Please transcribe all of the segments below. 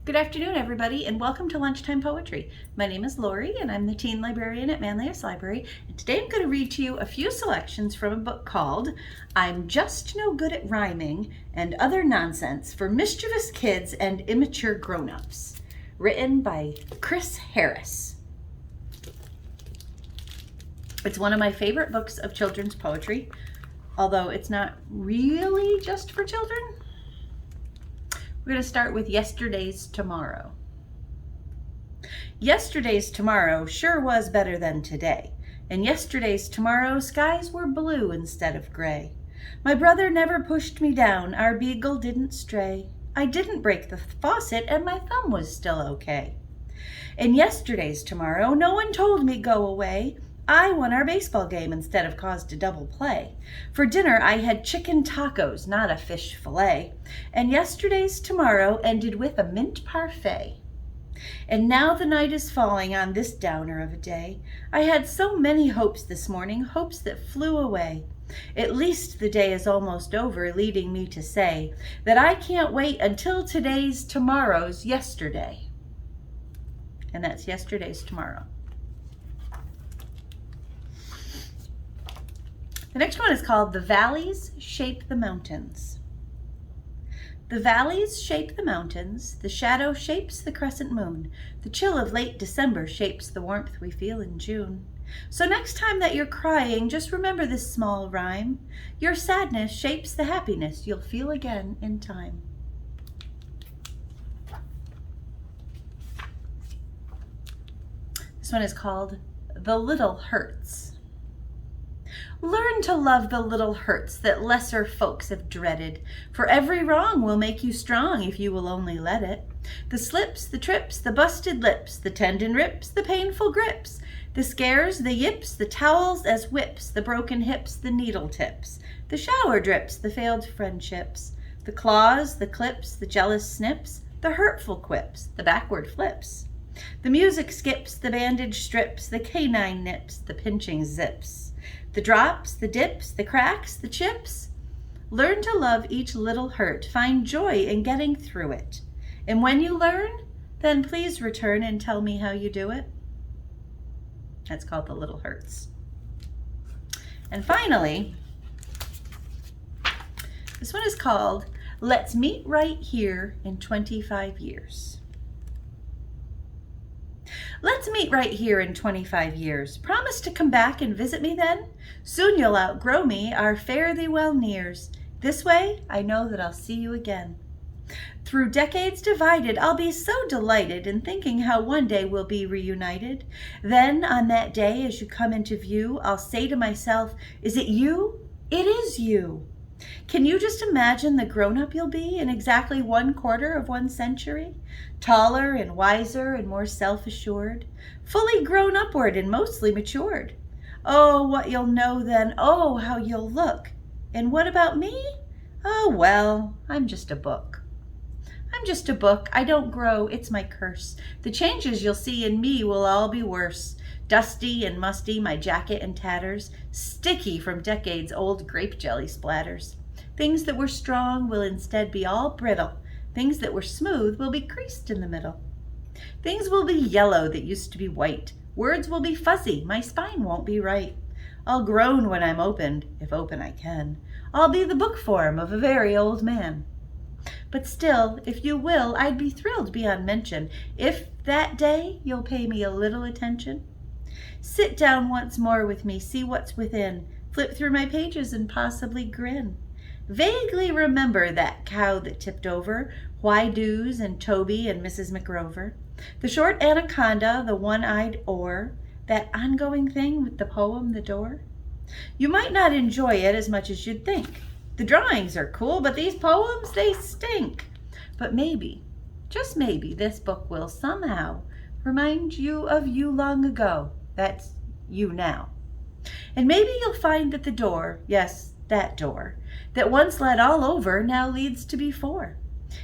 Good afternoon, everybody, and welcome to Lunchtime Poetry. My name is Lorie, and I'm the teen librarian at Manlius Library. And today I'm going to read to you a few selections from a book called I'm Just No Good at Rhyming and Other Nonsense for Mischievous Kids and Immature Grown-Ups, written by Chris Harris. It's one of my favorite books of children's poetry, although it's not really just for children. We're going to start with Yesterday's Tomorrow. Yesterday's tomorrow sure was better than today. And yesterday's tomorrow skies were blue instead of gray. My brother never pushed me down, our beagle didn't stray. I didn't break the faucet and my thumb was still okay. In yesterday's tomorrow, no one told me go away. I won our baseball game instead of caused a double play. For dinner, I had chicken tacos, not a fish fillet. And yesterday's tomorrow ended with a mint parfait. And now the night is falling on this downer of a day. I had so many hopes this morning, hopes that flew away. At least the day is almost over, leading me to say that I can't wait until today's tomorrow's yesterday. And that's yesterday's tomorrow. The next one is called The Valleys Shape the Mountains. The valleys shape the mountains, the shadow shapes the crescent moon, the chill of late December shapes the warmth we feel in June. So next time that you're crying, just remember this small rhyme. Your sadness shapes the happiness you'll feel again in time. This one is called The Little Hurts. Learn to love the little hurts that lesser folks have dreaded, for every wrong will make you strong if you will only let it. The slips, the trips, the busted lips, the tendon rips, the painful grips, the scares, the yips, the towels as whips, the broken hips, the needle tips, the shower drips, the failed friendships, the claws, the clips, the jealous snips, the hurtful quips, the backward flips. The music skips, the bandage strips, the canine nips, the pinching zips. The drops, the dips, the cracks, the chips. Learn to love each little hurt. Find joy in getting through it. And when you learn, then please return and tell me how you do it. That's called The Little Hurts. And finally, this one is called Let's Meet Right Here in 25 Years. Let's meet right here in 25 years. Promise to come back and visit me then? Soon you'll outgrow me, our fare thee well nears. This way, I know that I'll see you again. Through decades divided, I'll be so delighted in thinking how one day we'll be reunited. Then, on that day, as you come into view, I'll say to myself, is it you? It is you. Can you just imagine the grown-up you'll be in exactly 1/4 of 1 century? Taller and wiser and more self-assured, fully grown upward and mostly matured. Oh, what you'll know then, oh, how you'll look. And what about me? Oh, well, I'm just a book. I'm just a book, I don't grow, it's my curse. The changes you'll see in me will all be worse. Dusty and musty, my jacket and tatters, sticky from decades old grape jelly splatters. Things that were strong will instead be all brittle. Things that were smooth will be creased in the middle. Things will be yellow that used to be white. Words will be fuzzy, my spine won't be right. I'll groan when I'm opened, if open I can. I'll be the book form of a very old man. But still, if you will, I'd be thrilled beyond mention if that day you'll pay me a little attention. Sit down once more with me, see what's within, flip through my pages and possibly grin. Vaguely remember that cow that tipped over, Why-Do's and Toby and Mrs. McRover, the short anaconda, the one-eyed oar, that ongoing thing with the poem, The Door. You might not enjoy it as much as you'd think. The drawings are cool, but these poems, they stink. But maybe, just maybe, this book will somehow remind you of you long ago. That's you now. And maybe you'll find that the door, yes, that door, that once led all over now leads to before.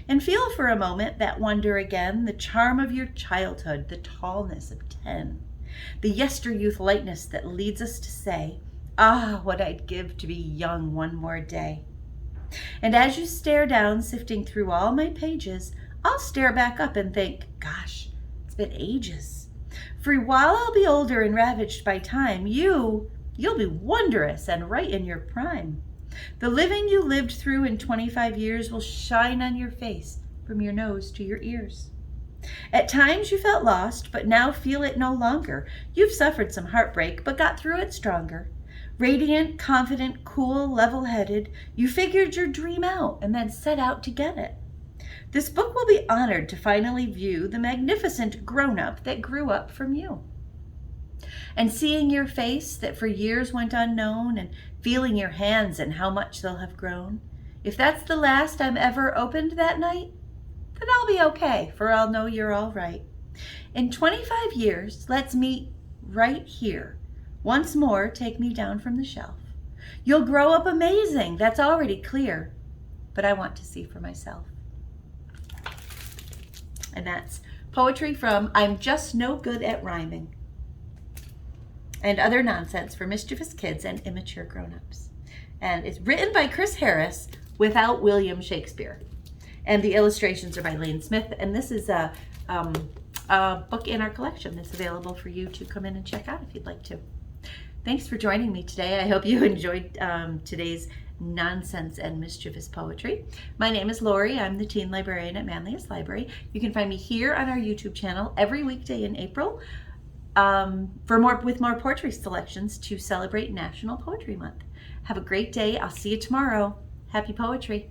And feel for a moment that wonder again, the charm of your childhood, the tallness of 10, the yester-youth lightness that leads us to say, ah, what I'd give to be young one more day. And as you stare down, sifting through all my pages, I'll stare back up and think, gosh, it's been ages. For while I'll be older and ravaged by time, you'll be wondrous and right in your prime. The living you lived through in 25 years will shine on your face from your nose to your ears. At times you felt lost, but now feel it no longer. You've suffered some heartbreak, but got through it stronger. Radiant, confident, cool, level-headed, you figured your dream out and then set out to get it. This book will be honored to finally view the magnificent grown-up that grew up from you. And seeing your face that for years went unknown, and feeling your hands and how much they'll have grown, if that's the last I'm ever opened that night, then I'll be okay, for I'll know you're all right. In 25 years, let's meet right here. Once more, take me down from the shelf. You'll grow up amazing, that's already clear, but I want to see for myself. And that's poetry from I'm Just No Good at Rhyming and Other Nonsense for Mischievous Kids and Immature Grown-Ups. And it's written by Chris Harris without William Shakespeare. And the illustrations are by Lane Smith. And this is a book in our collection that's available for you to come in and check out if you'd like to. Thanks for joining me today. I hope you enjoyed today's nonsense and mischievous poetry. My name is Lorie. I'm the teen librarian at Manlius Library. You can find me here on our YouTube channel every weekday in April with more poetry selections to celebrate National Poetry Month. Have a great day. I'll see you tomorrow. Happy poetry.